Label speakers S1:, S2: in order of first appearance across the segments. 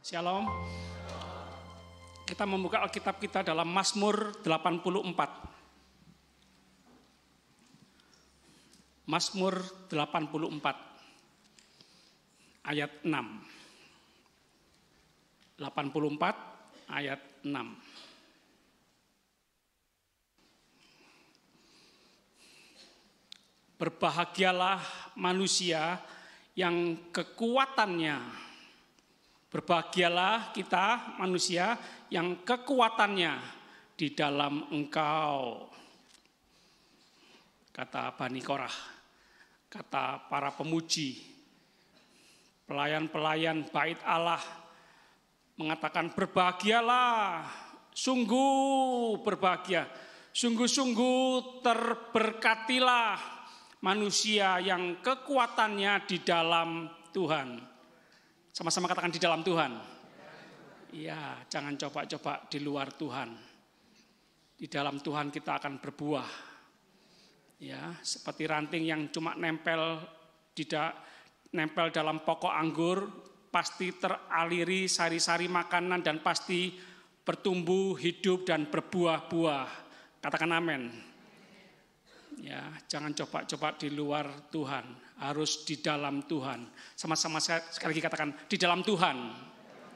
S1: Shalom. Kita membuka Alkitab kita dalam Mazmur 84. Mazmur 84 ayat 6. 84 ayat 6. Berbahagialah manusia yang kekuatannya, berbahagialah kita manusia yang kekuatannya di dalam Engkau. Kata Bani Korah, kata para pemuji, pelayan-pelayan bait Allah mengatakan berbahagialah, sungguh berbahagia, sungguh-sungguh terberkatilah manusia yang kekuatannya di dalam Tuhan. Sama-sama katakan di dalam Tuhan. Iya, jangan coba-coba di luar Tuhan. Di dalam Tuhan kita akan berbuah. Ya, seperti ranting yang cuma nempel dalam pokok anggur, pasti teraliri sari-sari makanan dan pasti bertumbuh, hidup dan berbuah-buah. Katakan amin. Ya, jangan coba-coba di luar Tuhan, harus di dalam Tuhan. Sama-sama sekali lagi katakan di dalam Tuhan.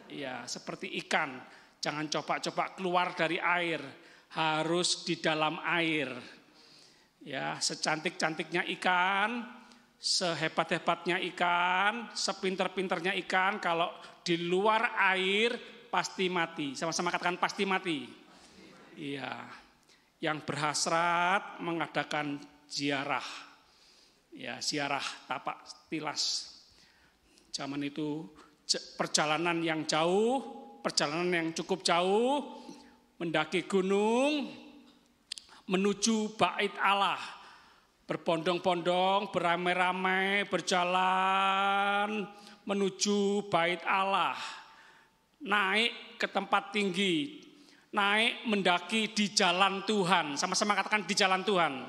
S1: Ya, seperti ikan, jangan coba-coba keluar dari air, harus di dalam air. Ya, secantik-cantiknya ikan, sehebat-hebatnya ikan, sepinter-pinternya ikan, kalau di luar air pasti mati. Sama-sama katakan pasti mati. Iya. Yang berhasrat mengadakan ziarah. Ya, ziarah tapak tilas. Zaman itu perjalanan yang jauh, perjalanan yang cukup jauh, mendaki gunung, menuju bait Allah. Berbondong-bondong, beramai-ramai, berjalan menuju bait Allah. Naik ke tempat tinggi, naik mendaki di jalan Tuhan. Sama-sama katakan di jalan Tuhan.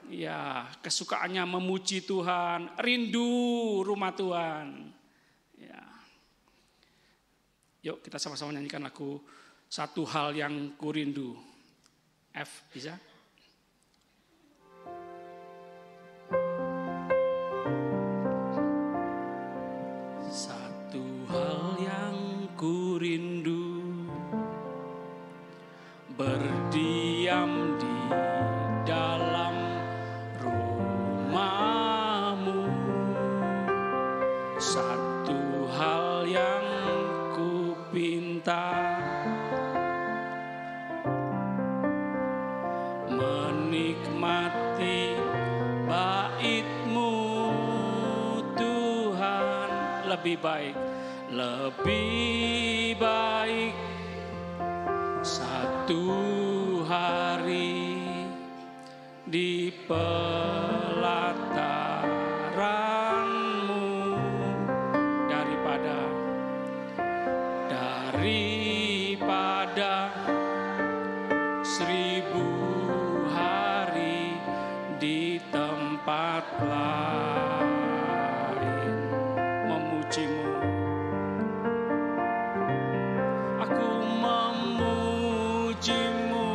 S1: Ya, kesukaannya memuji Tuhan, rindu rumah Tuhan. Ya. Yuk kita sama-sama nyanyikan lagu Satu Hal Yang Kurindu. F bisa? Satu hal yang kurindu, berdiam di dalam rumah-Mu. Satu hal yang kupinta, menikmati bait-Mu Tuhan. Lebih baik satu hari di pelataran-Mu daripada 1000 hari di tempat lain memuji-Mu. Aku memuji-Mu,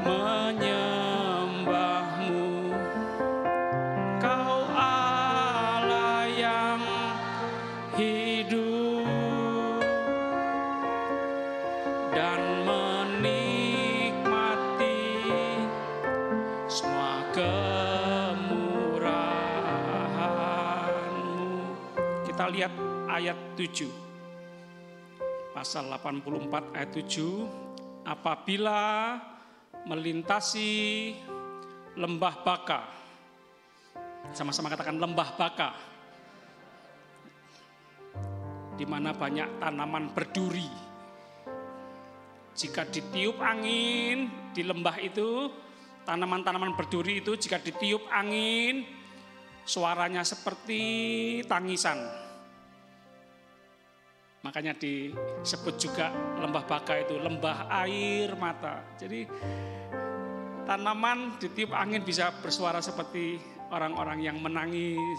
S1: menyembah-Mu. Kau Allah yang hidup dan menikmati semua kemurahan-Mu. Kita lihat ayat 7. Pasal 84 ayat 7. Apabila melintasi lembah Baka. Sama-sama katakan lembah Baka. Di mana banyak tanaman berduri. Jika ditiup angin di lembah itu, tanaman-tanaman berduri itu jika ditiup angin, suaranya seperti tangisan. Makanya disebut juga lembah Baka itu lembah air mata. Jadi tanaman ditiup angin bisa bersuara seperti orang-orang yang menangis.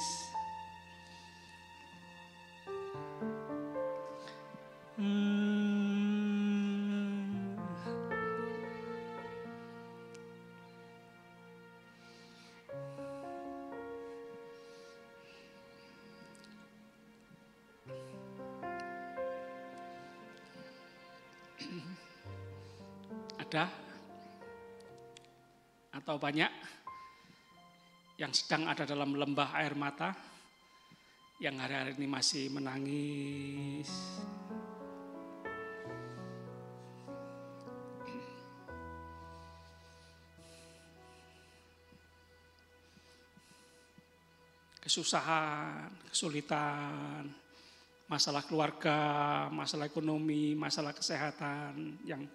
S1: Ada atau banyak yang sedang ada dalam lembah air mata, yang hari-hari ini masih menangis. Kesusahan, kesulitan, masalah keluarga, masalah ekonomi, masalah kesehatan yang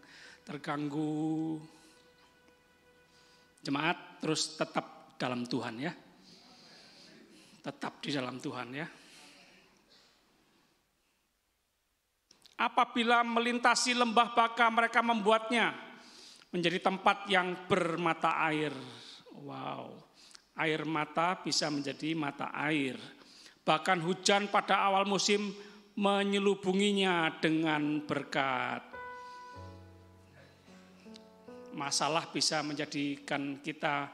S1: terganggu. Jemaat terus tetap dalam Tuhan ya. Tetap di dalam Tuhan ya. Apabila melintasi lembah baka, mereka membuatnya menjadi tempat yang bermata air. Wow. Air mata bisa menjadi mata air. Bahkan hujan pada awal musim menyelubunginya dengan berkat. Masalah bisa menjadikan kita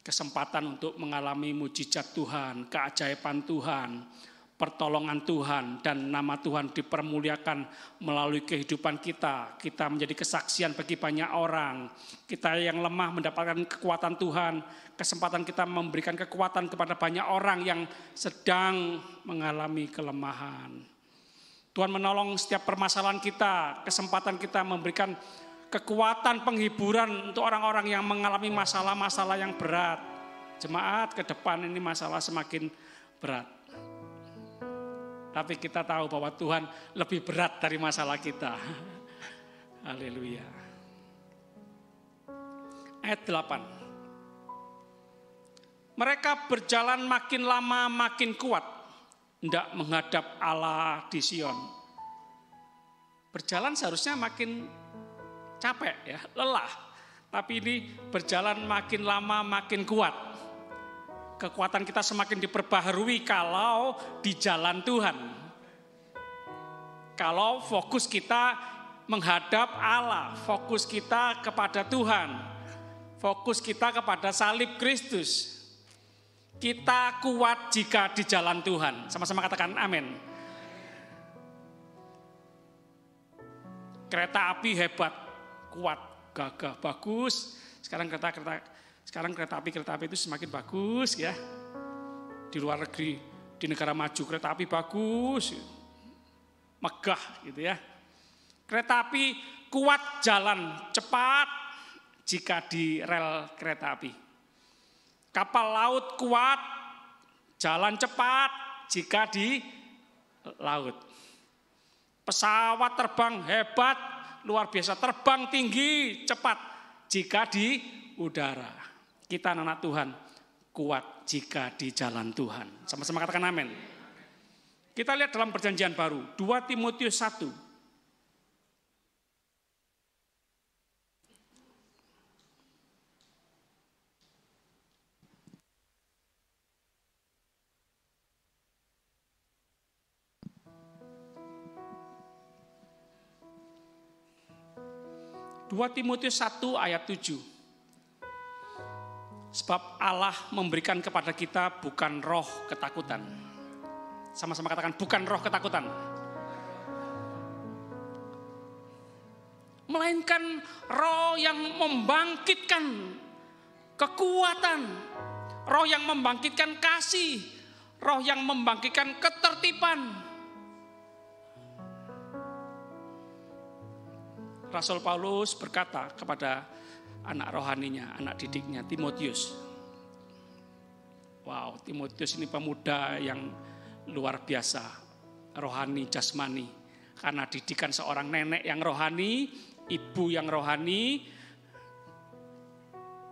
S1: kesempatan untuk mengalami mujizat Tuhan, keajaiban Tuhan, pertolongan Tuhan, dan nama Tuhan dipermuliakan melalui kehidupan kita. Kita menjadi kesaksian bagi banyak orang. Kita yang lemah mendapatkan kekuatan Tuhan, kesempatan kita memberikan kekuatan kepada banyak orang yang sedang mengalami kelemahan. Tuhan menolong setiap permasalahan kita, kesempatan kita memberikan kekuatan penghiburan untuk orang-orang yang mengalami masalah-masalah yang berat. Jemaat, ke depan ini masalah semakin berat. Tapi kita tahu bahwa Tuhan lebih berat dari masalah kita. Haleluya. Ayat 8. Mereka berjalan makin lama makin kuat, hendak menghadap Allah di Sion. Berjalan seharusnya makin capek ya, lelah. Tapi ini berjalan makin lama makin kuat. Kekuatan kita semakin diperbaharui kalau di jalan Tuhan. Kalau fokus kita menghadap Allah, fokus kita kepada Tuhan, fokus kita kepada salib Kristus. Kita kuat jika di jalan Tuhan. Sama-sama katakan amin. Kereta api hebat, kuat, gagah, bagus. Sekarang kereta api itu semakin bagus ya. Di luar negeri, di negara maju kereta api bagus, megah gitu ya. Kereta api kuat jalan cepat jika di rel kereta api. Kapal laut kuat jalan cepat jika di laut. Pesawat terbang hebat, luar biasa, terbang tinggi, cepat jika di udara. Kita anak Tuhan kuat jika di jalan Tuhan. Sama-sama katakan amin. Kita lihat dalam perjanjian baru, 2 Timotius 1. Dua Timotius 1 ayat 7. Sebab Allah memberikan kepada kita bukan roh ketakutan. Sama-sama katakan bukan roh ketakutan. Melainkan roh yang membangkitkan kekuatan. Roh yang membangkitkan kasih. Roh yang membangkitkan ketertiban. Rasul Paulus berkata kepada anak rohaninya, anak didiknya, Timotius. Wow, Timotius ini pemuda yang luar biasa, rohani, jasmani. Karena didikan seorang nenek yang rohani, ibu yang rohani,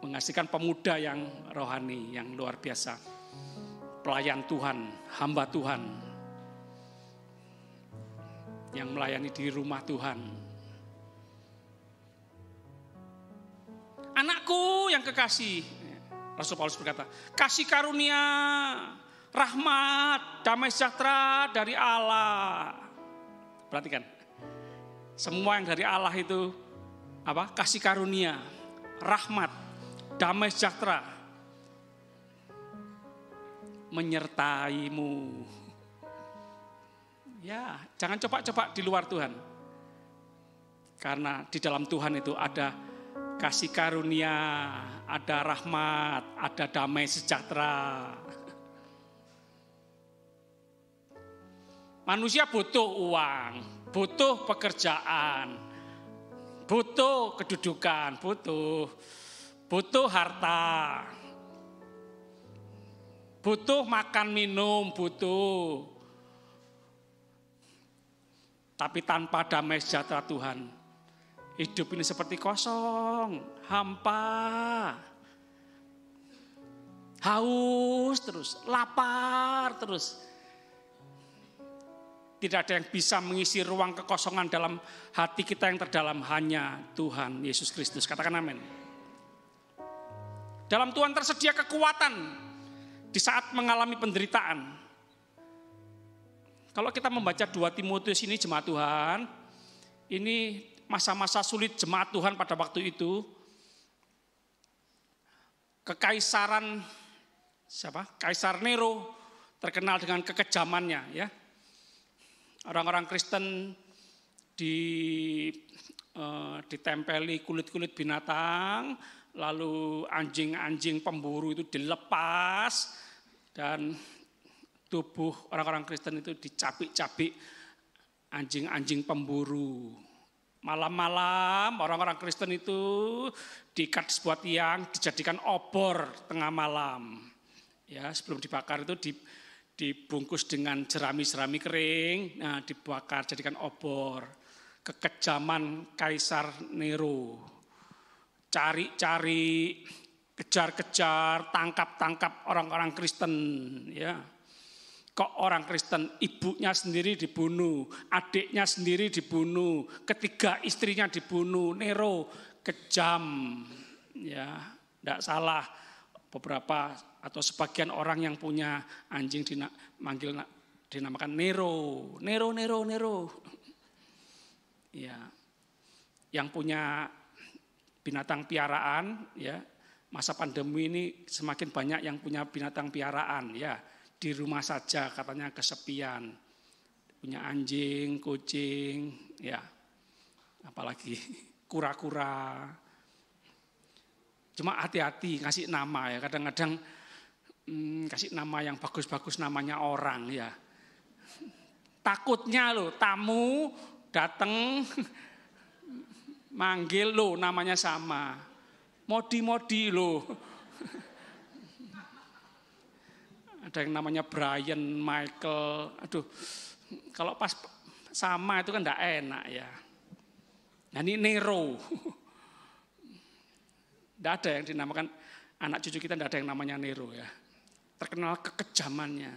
S1: menghasilkan pemuda yang rohani, yang luar biasa. Pelayan Tuhan, hamba Tuhan, yang melayani di rumah Tuhan. Anakku yang kekasih, Rasul Paulus berkata, kasih karunia, rahmat, damai sejahtera dari Allah. Perhatikan, semua yang dari Allah itu apa? Kasih karunia, rahmat, damai sejahtera menyertaimu. Ya, jangan coba-coba di luar Tuhan. Karena di dalam Tuhan itu ada kasih karunia, ada rahmat, ada damai sejahtera. Manusia butuh uang, butuh pekerjaan, butuh kedudukan, butuh harta, butuh makan minum, butuh. Tapi tanpa damai sejahtera Tuhan, hidup ini seperti kosong, hampa, haus terus, lapar terus. Tidak ada yang bisa mengisi ruang kekosongan dalam hati kita yang terdalam, hanya Tuhan Yesus Kristus. Katakan amin. Dalam Tuhan tersedia kekuatan di saat mengalami penderitaan. Kalau kita membaca 2 Timotius ini, jemaat Tuhan, ini masa-masa sulit jemaat Tuhan pada waktu itu. Kekaisaran Kaisar Nero terkenal dengan kekejamannya, ya. Orang-orang Kristen ditempeli kulit-kulit binatang, lalu anjing-anjing pemburu itu dilepas, dan tubuh orang-orang Kristen itu dicabik-cabik anjing-anjing pemburu. Malam-malam orang-orang Kristen itu diikat di sebuah tiang, dijadikan obor tengah malam. Ya, sebelum dibakar itu dibungkus dengan jerami-jerami kering, nah dibakar jadikan obor. Kekejaman Kaisar Nero. Cari-cari, kejar-kejar, tangkap-tangkap orang-orang Kristen, ya. Kok orang Kristen ibunya sendiri dibunuh, adiknya sendiri dibunuh, ketiga istrinya dibunuh. Nero kejam, ya, tidak salah. Beberapa atau sebagian orang yang punya anjing dinamakan Nero. Ya, yang punya binatang piaraan, ya, masa pandemi ini semakin banyak yang punya binatang piaraan, ya. Di rumah saja katanya kesepian, punya anjing, kucing, ya, apalagi kura-kura. Cuma hati-hati kasih nama, ya, kadang-kadang kasih nama yang bagus-bagus namanya orang, ya. Takutnya loh tamu datang manggil loh namanya sama, Modi loh. Ada yang namanya Brian, Michael, aduh, kalau pas sama itu kan enggak enak, ya. Nah ini Nero, enggak ada yang dinamakan, anak cucu kita enggak ada yang namanya Nero, ya. Terkenal kekejamannya.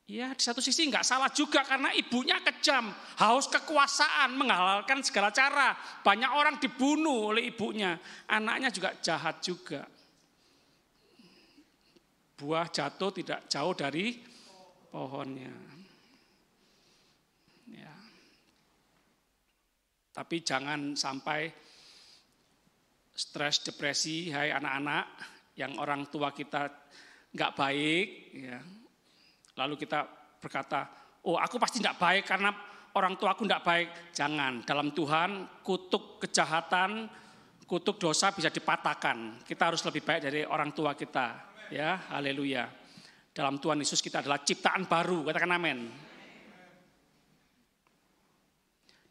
S1: Ya di satu sisi enggak salah juga karena ibunya kejam, haus kekuasaan, menghalalkan segala cara. Banyak orang dibunuh oleh ibunya, anaknya juga jahat juga. Buah jatuh tidak jauh dari pohonnya. Ya. Tapi jangan sampai stres, depresi, hai anak-anak yang orang tua kita nggak baik, ya. Lalu kita berkata, oh aku pasti nggak baik karena orang tua aku nggak baik. Jangan, dalam Tuhan kutuk kejahatan, kutuk dosa bisa dipatahkan. Kita harus lebih baik dari orang tua kita. Ya, haleluya. Dalam Tuhan Yesus kita adalah ciptaan baru, katakan amin.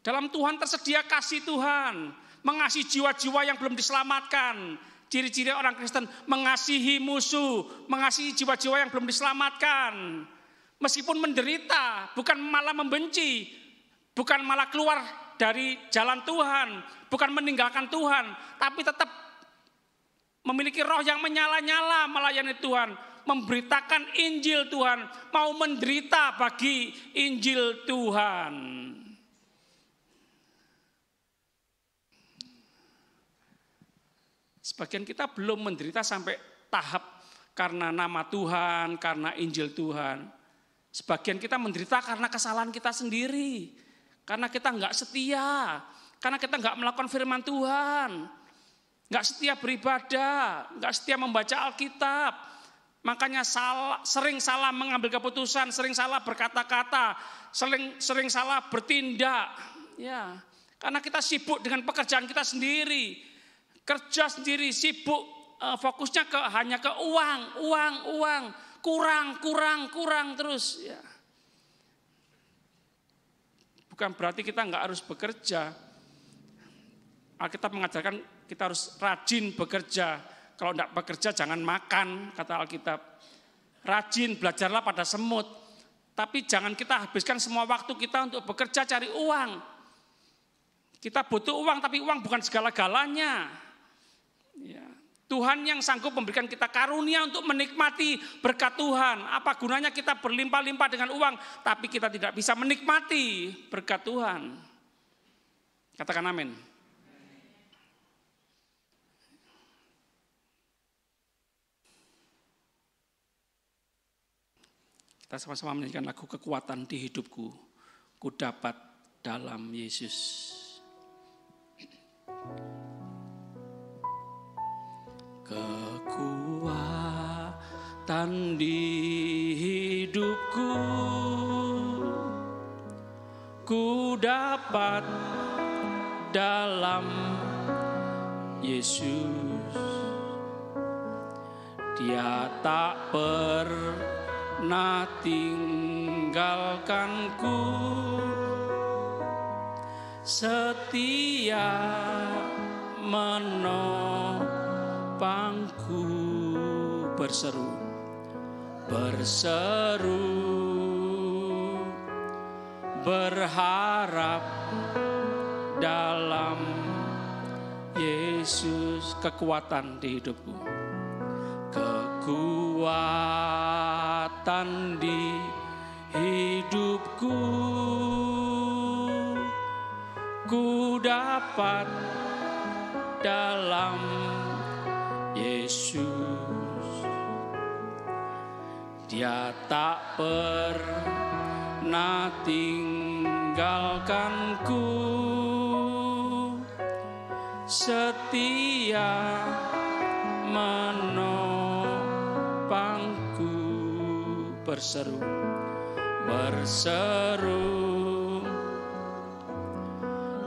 S1: Dalam Tuhan tersedia kasih Tuhan, mengasihi jiwa-jiwa yang belum diselamatkan. Ciri-ciri orang Kristen mengasihi musuh, mengasihi jiwa-jiwa yang belum diselamatkan. Meskipun menderita, bukan malah membenci, bukan malah keluar dari jalan Tuhan, bukan meninggalkan Tuhan, tapi tetap memiliki roh yang menyala-nyala melayani Tuhan, memberitakan Injil Tuhan, mau menderita bagi Injil Tuhan. Sebagian kita belum menderita sampai tahap karena nama Tuhan, karena Injil Tuhan. Sebagian kita menderita karena kesalahan kita sendiri, karena kita enggak setia, karena kita enggak melakukan firman Tuhan. Enggak setia beribadah, enggak setia membaca Alkitab. Makanya sering salah mengambil keputusan, sering salah berkata-kata, sering salah bertindak. Ya, Karena kita sibuk dengan pekerjaan kita sendiri. Kerja sendiri, sibuk, fokusnya hanya ke uang. Kurang terus. Ya. Bukan berarti kita nggak harus bekerja. Alkitab mengajarkan kita harus rajin bekerja. Kalau tidak bekerja jangan makan, kata Alkitab. Rajin, belajarlah pada semut. Tapi jangan kita habiskan semua waktu kita untuk bekerja cari uang. Kita butuh uang, tapi uang bukan segala-galanya. Ya. Tuhan yang sanggup memberikan kita karunia untuk menikmati berkat Tuhan. Apa gunanya kita berlimpah-limpah dengan uang, tapi kita tidak bisa menikmati berkat Tuhan. Katakan amin. Kita sama-sama menyanyikan lagu Kekuatan di Hidupku, ku dapat dalam Yesus. Kekuatan di hidupku, ku dapat dalam Yesus. Dia tak pernah tinggalkanku, setia menopangku. Berseru berharap dalam Yesus. Kekuatan di hidupku, kekuatan di hidupku, ku dapat dalam Yesus. Dia tak pernah tinggalkanku, setia menopangku. Berseru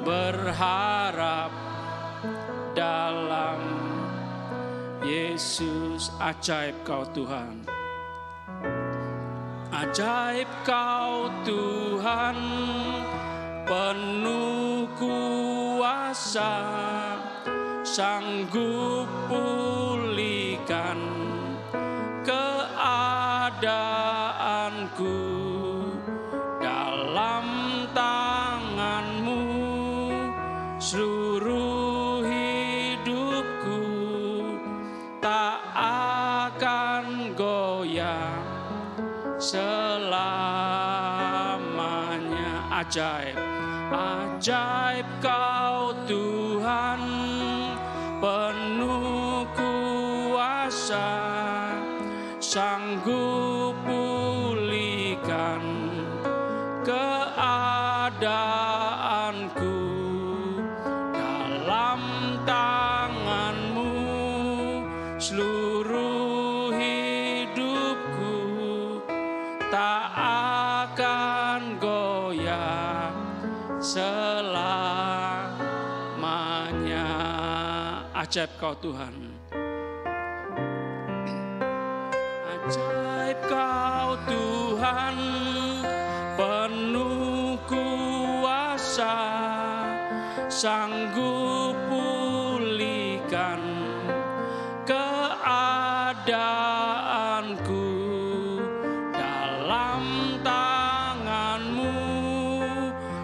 S1: berharap dalam Yesus. Ajaib kau Tuhan, ajaib kau Tuhan, penuh kuasa, sanggup pulihkan keadaanku. Dalam tangan-Mu seluruh hidupku tak akan goyah selamanya. Ajaib, ajaib kau Tuhan, penuh kuasa, sanggup pulihkan keadaanku. Dalam tangan-Mu seluruh hidupku tak akan goyah selamanya. Ajaib kau Tuhan, ajaib kau Tuhan, penuh kuasa, sanggup pulihkan keadaanku. Dalam tangan-Mu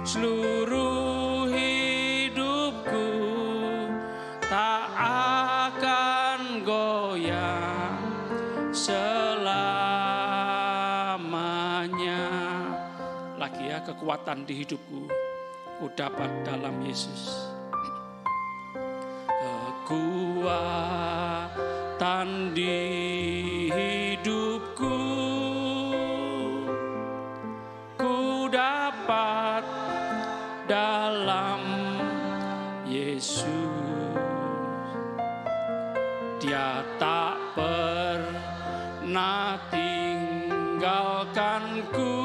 S1: seluruh hidupku tak akan goyah selamanya. Lagi ya, kekuatan di hidupku ku dapat dalam Yesus. Kekuatan di hidupku, ku dapat dalam Yesus. Dia tak pernah tinggalkanku,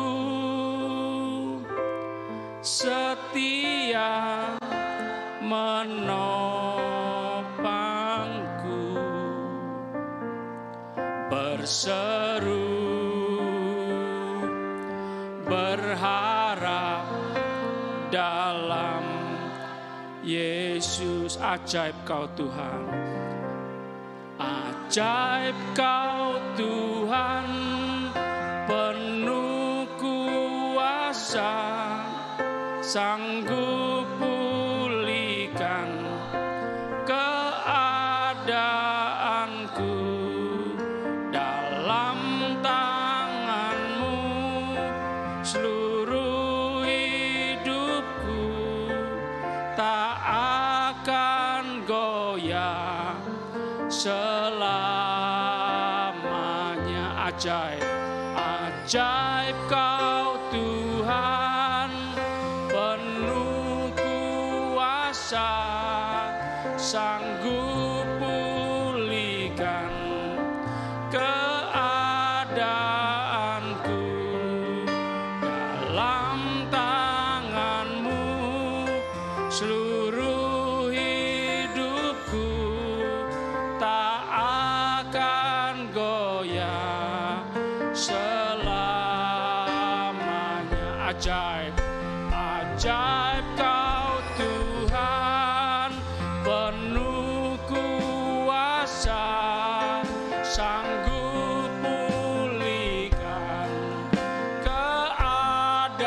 S1: setia menopangku. menopangku, berseru berharap dalam Yesus. Ajaib Kau Tuhan, ajaib Kau Tuhan, penuh kuasa, sanggup pulihkan keadaanku. Dalam tangan-Mu seluruh hidupku tak akan goyah selamanya. Ajaib, ajaib Kau Tuhan, penuh kuasa, sanggup pulihkan keadaanku. Dalam tangan-Mu seluruh hidupku tak akan goyah selamanya. Ajaib, ajaib Kau Tuhan, penuh kuasa, sanggup pulihkan keadaanku.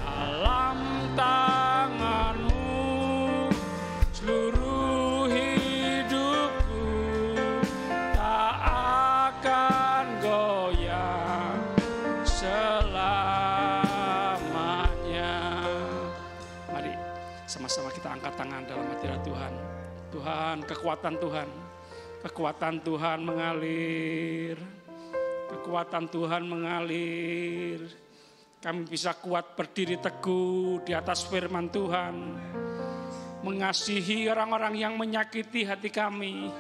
S1: Dalam tangan-Mu seluruh hidupku tak akan goyah selamanya. Mari sama-sama kita angkat tangan dalam hadirat Tuhan. Tuhan, kekuatan Tuhan, kekuatan Tuhan mengalir, kekuatan Tuhan mengalir. Kami bisa kuat berdiri teguh di atas firman Tuhan, mengasihi orang-orang yang menyakiti hati kami,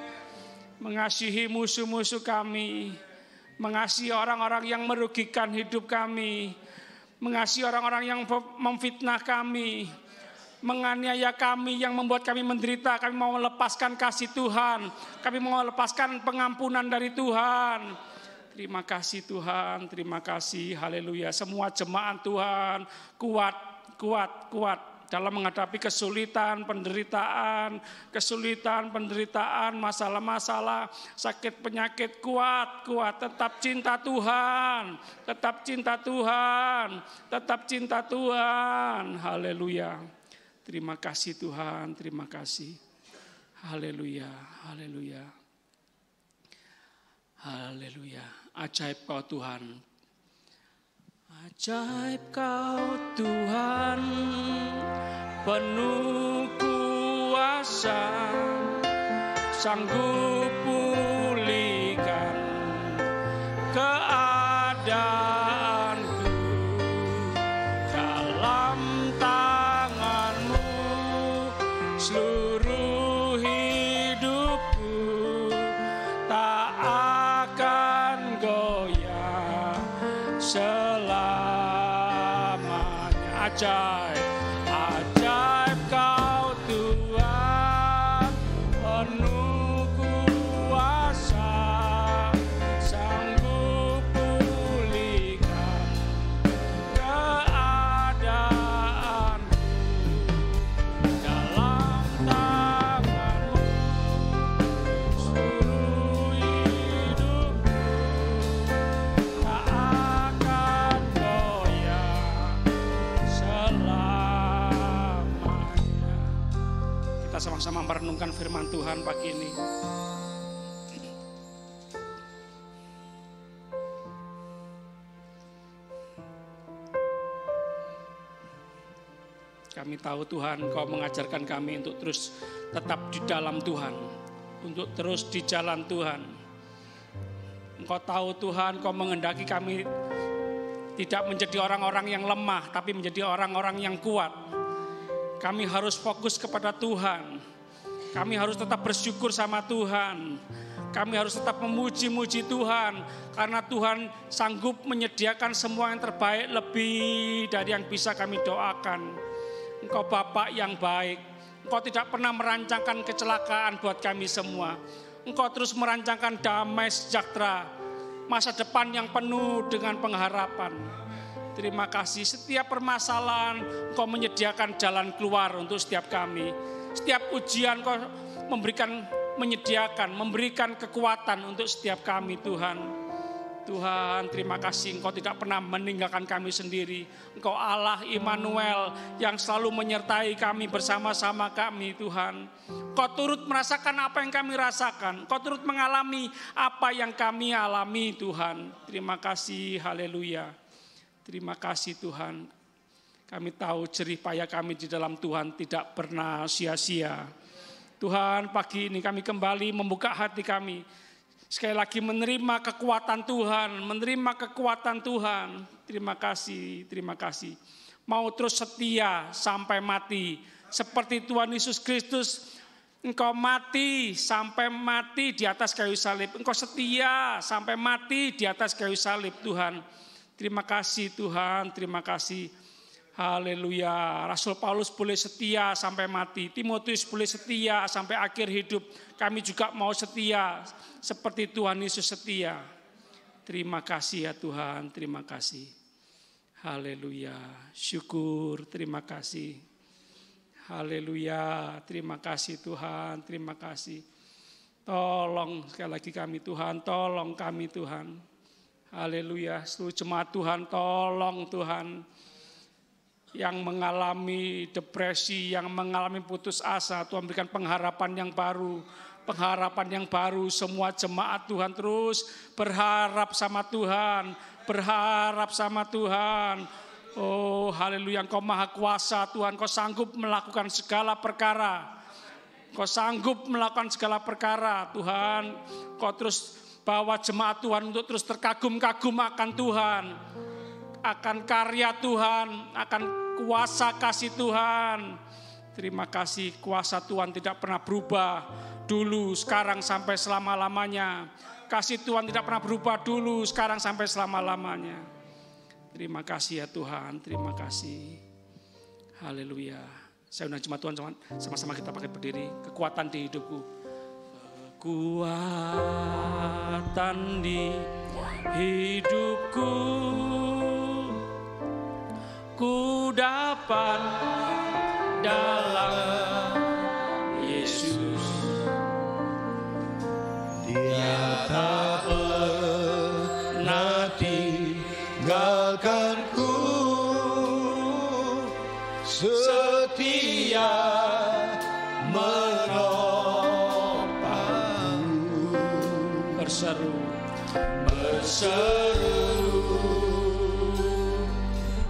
S1: mengasihi musuh-musuh kami, mengasihi orang-orang yang merugikan hidup kami, mengasihi orang-orang yang memfitnah kami, menganiaya kami, yang membuat kami menderita. Kami mau melepaskan kasih Tuhan, kami mau melepaskan pengampunan dari Tuhan. Terima kasih Tuhan, terima kasih, haleluya. Semua jemaat Tuhan kuat, kuat, kuat dalam menghadapi kesulitan, penderitaan, masalah-masalah, sakit, penyakit. Kuat, kuat, tetap cinta Tuhan, tetap cinta Tuhan, tetap cinta Tuhan. Haleluya. Terima kasih Tuhan, terima kasih. Haleluya, haleluya. Haleluya. Ajaib Kau Tuhan. Ajaib Kau Tuhan, penuh kuasa, sanggup pulihkan keadaanku. Dalam tangan-Mu seluruh hidupku tak akan goyah selamanya. Ajaib, ajaib Kau Tuhan, penuh kuasa, sanggup pulihkan keadaanku. Dalam tangan-Mu seluruh hidupku tak akan goyah selamanya. Kita sama-sama merenungkan firman Tuhan pagi ini. Kami tahu Tuhan, Kau mengajarkan kami untuk terus tetap di dalam Tuhan, untuk terus di jalan Tuhan. Engkau tahu Tuhan, Kau menghendaki kami tidak menjadi orang-orang yang lemah, tapi menjadi orang-orang yang kuat. Kami harus fokus kepada Tuhan. Kami harus tetap bersyukur sama Tuhan. Kami harus tetap memuji-muji Tuhan, karena Tuhan sanggup menyediakan semua yang terbaik lebih dari yang bisa kami doakan. Engkau Bapa yang baik. Engkau tidak pernah merancangkan kecelakaan buat kami semua. Engkau terus merancangkan damai sejahtera, masa depan yang penuh dengan pengharapan. Terima kasih, setiap permasalahan Engkau menyediakan jalan keluar untuk setiap kami. Setiap ujian Engkau memberikan kekuatan untuk setiap kami Tuhan. Tuhan, terima kasih Engkau tidak pernah meninggalkan kami sendiri. Engkau Allah Immanuel yang selalu menyertai kami, bersama-sama kami Tuhan. Engkau turut merasakan apa yang kami rasakan. Engkau turut mengalami apa yang kami alami Tuhan. Terima kasih, haleluya. Terima kasih Tuhan. Kami tahu jerih payah kami di dalam Tuhan tidak pernah sia-sia. Tuhan, pagi ini kami kembali membuka hati kami. Sekali lagi menerima kekuatan Tuhan, menerima kekuatan Tuhan. Terima kasih, terima kasih. Mau terus setia sampai mati. Seperti Tuhan Yesus Kristus, Engkau mati sampai mati di atas kayu salib. Engkau setia sampai mati di atas kayu salib Tuhan. Terima kasih Tuhan, terima kasih. Haleluya. Rasul Paulus boleh setia sampai mati. Timotius boleh setia sampai akhir hidup. Kami juga mau setia seperti Tuhan Yesus setia. Terima kasih ya Tuhan, terima kasih. Haleluya. Syukur, terima kasih. Haleluya. Terima kasih Tuhan, terima kasih. Tolong sekali lagi kami Tuhan, tolong kami Tuhan. Haleluya. Seluruh jemaat Tuhan, tolong Tuhan. Yang mengalami depresi, yang mengalami putus asa, Tuhan berikan pengharapan yang baru. Pengharapan yang baru, semua jemaat Tuhan terus berharap sama Tuhan. Berharap sama Tuhan. Oh haleluya, Engkau maha kuasa Tuhan, Engkau sanggup melakukan segala perkara. Engkau sanggup melakukan segala perkara Tuhan. Engkau terus bawa jemaat Tuhan untuk terus terkagum-kagum akan Tuhan. Akan karya Tuhan, akan kuasa kasih Tuhan. Terima kasih, kuasa Tuhan tidak pernah berubah dulu, sekarang sampai selama-lamanya. Kasih Tuhan tidak pernah berubah dulu, sekarang sampai selama-lamanya. Terima kasih ya Tuhan, terima kasih. Haleluya. Saya undang jemaat Tuhan, sama-sama kita pakai berdiri. Kekuatan di hidupku. Kekuatan di hidupku. Ku dapat dalam Yesus.
S2: Dia tak pernah tinggalkanku, setia menopangku.
S1: Berseru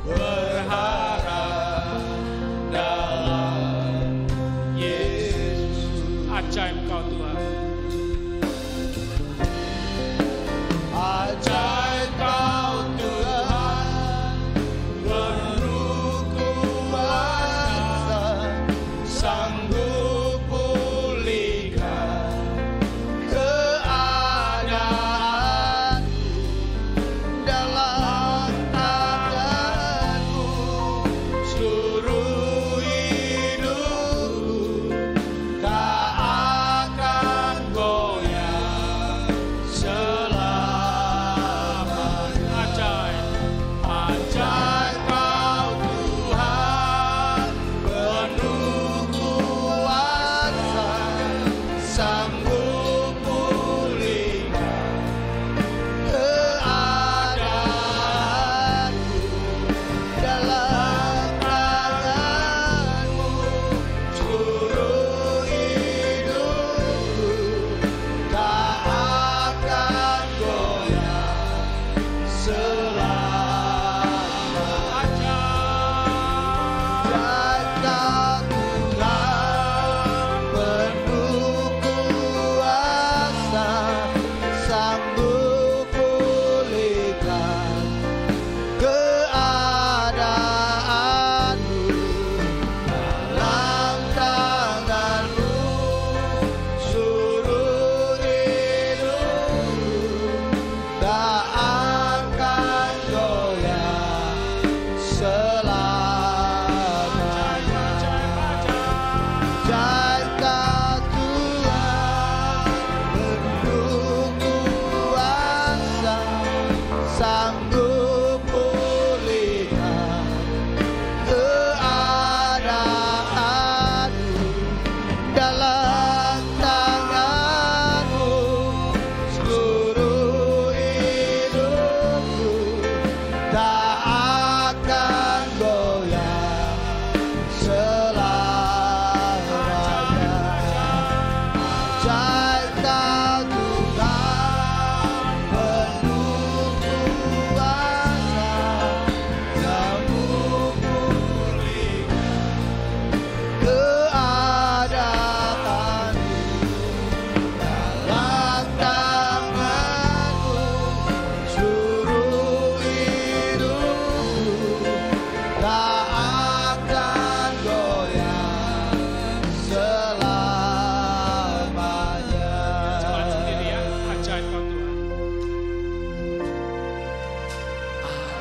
S1: berharap dalam Yesus. Ajaib Kau Tuhan.
S2: Ajaib Kau Tuhan, penuh kuasa, sanggup pulihkan keadaanku.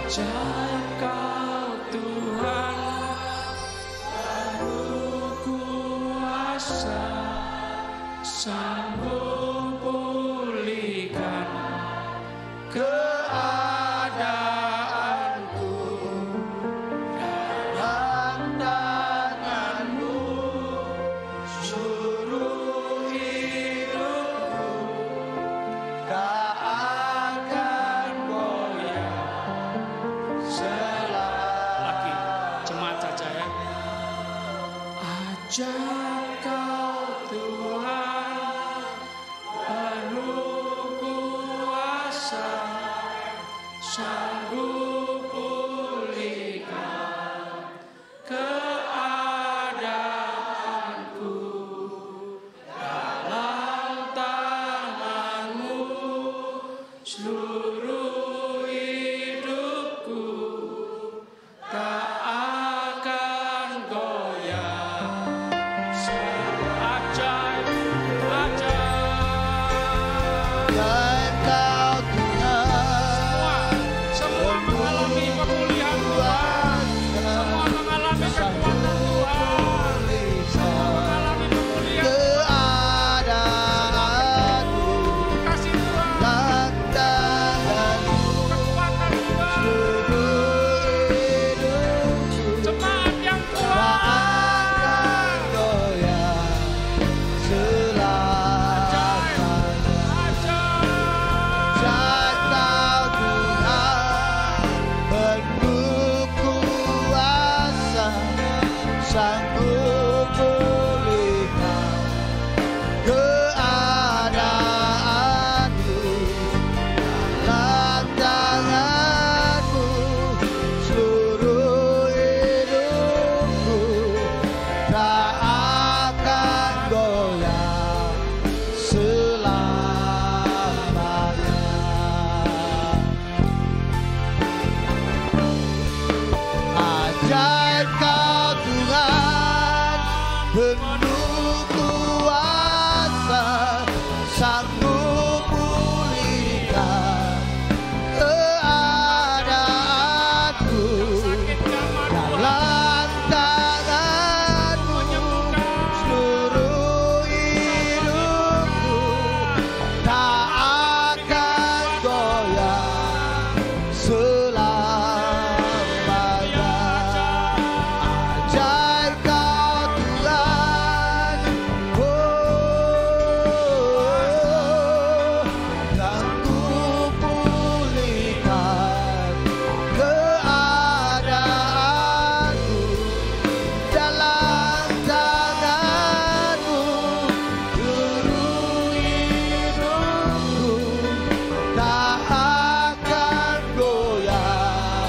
S1: Ajaib Kau Tuhan, penuh kuasa, sanggup pulihkan keadaanku. Dalam tangan-Mu seluruh hidupku tak akan goyah. Lagi jemaat saja ya. Ajaib Kau Tuhan, penuh kuasa, sanggup pulihkan keadaanku. Dalam tangan-Mu seluruh hidupku tak akan goyah. Ajaib,
S2: Dan Kau Tuhan,
S1: semua mengalami pemulihan Tuhan, semua mengalami kekuatan Tuhan, mengalami pemulihan
S2: keadaanmu
S1: kasih Tuhan,
S2: dan tangan-Mu
S1: kekuatan Tuhan,
S2: seluruh hidupku
S1: jemaat yang
S2: tak
S1: kuat.
S2: akan goyah selamanya. Dan Kau Tuhan, penuh kuasa, sanggup pulihkan keadaanku. Dalam tangan-Mu seluruh hidupku tak akan goyah selamanya. Ajaib Kau Tuhan, penuh kuasa, sanggup pulihkan keadaanku. Dalam tangan-Mu seluruh hidupku tak akan goyah selamanya. Ajaib Kau Tuhan, sanggup pulihkan keadaanku. Dalam tangan-Mu seluruh hidupku tak akan goyah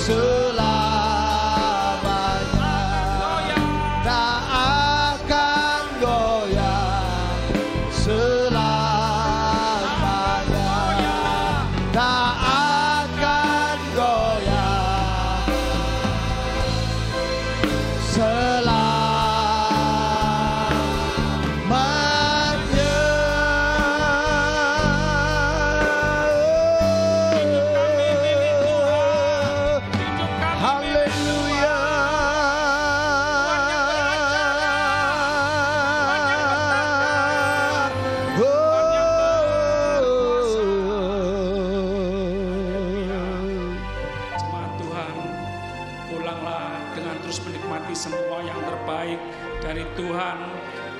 S2: selamanya. Tak akan goyah selamanya. Tak akan goyah selamanya. Haleluya.
S1: Jemaat Tuhan, pulanglah dengan terus menikmati semua yang terbaik dari Tuhan.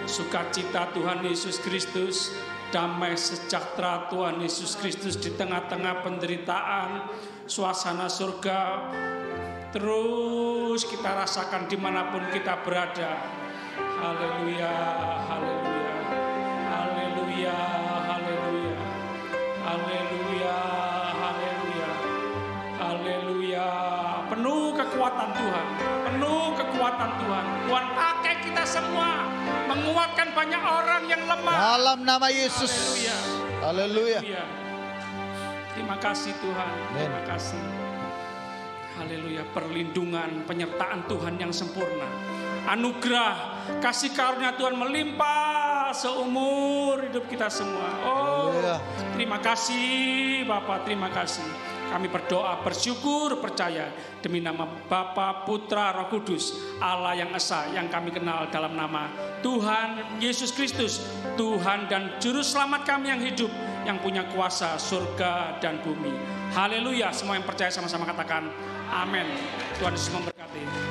S1: Sukacita Tuhan Yesus Kristus, damai sejahtera Tuhan Yesus Kristus di tengah-tengah penderitaan, suasana surga terus kita rasakan dimanapun kita berada. Haleluya, haleluya, haleluya, haleluya, haleluya, haleluya, haleluya. Penuh kekuatan Tuhan, penuh kekuatan Tuhan. Tuhan pakai kita semua menguatkan banyak orang yang lemah.
S2: Dalam nama Yesus. Haleluya.
S1: Haleluya. Terima kasih Tuhan, terima
S2: Amin.
S1: kasih. Haleluya, perlindungan, penyertaan Tuhan yang sempurna. Anugerah, kasih karunia Tuhan melimpah seumur hidup kita semua. Oh,
S2: Haleluya.
S1: terima kasih Bapak, terima kasih. Kami berdoa, bersyukur, percaya demi nama Bapa, Putra, Roh Kudus, Allah yang esa yang kami kenal dalam nama Tuhan Yesus Kristus, Tuhan dan Juru Selamat kami yang hidup, yang punya kuasa surga dan bumi. Haleluya. Semua yang percaya sama-sama katakan amin. Tuhan Yesus memberkati.